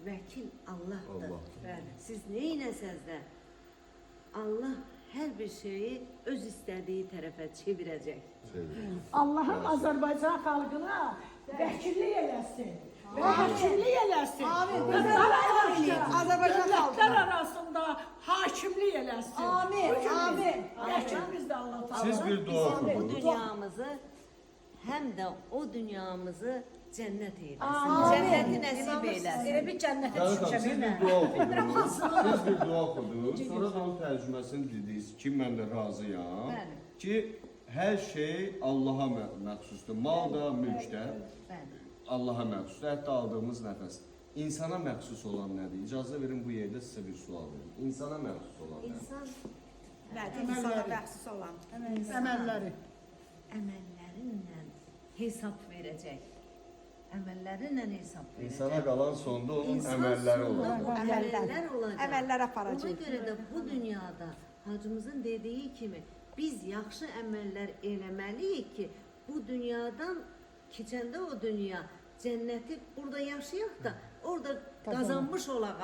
vəkil Allah'dır. Allah'dır. Siz neynəsəz də Allah hər bir şeyi öz istədiyi tərəfə çevirəcək. Allah'ım Azərbaycan xalqına vəkillik eləsin. Və hakimlik eləsin. Dövlətlər arasında hakimlik eləsin. Amin. Vəkilimiz də Allah Teala. Siz bir dua Bu okudunuz. dünyamızı həm də o dünyamızı cənnət eyləsin. Amin. Cənnəti nəsib eyləsin. Elə bir cənnətə Siz düşəcəm. bir dua okudunuz. Siz bir dua okudunuz. Sonra da onun tərcüməsini dediniz ki, mən də razıyam. Bəli. Ki, hər şey Allaha məxsusdur. Mal da, mülk də Bəli. Allaha məxsusdur. Hətta aldığımız nəfəs. İnsana məxsus olan nədir? İcazə verin bu yerdə sizə bir sual verin. İnsana məxsus olan nədir? İnsan İnsana məxsus olan. Əməlləri. əməllərinlə hesab verəcək. Əməllərinlə hesab verəcək. İnsana qalan sonda onun İnsan əməlləri sonunda olacaq. bu əməllər olacaq. Əməllər aparacaq. Ona görə də bu dünyada hacımızın dediyi kimi biz yaxşı əməllər eləməliyik ki, bu dünyadan keçəndə o dünya cənnəti burada yaşayaq da orada qazanmış olaq.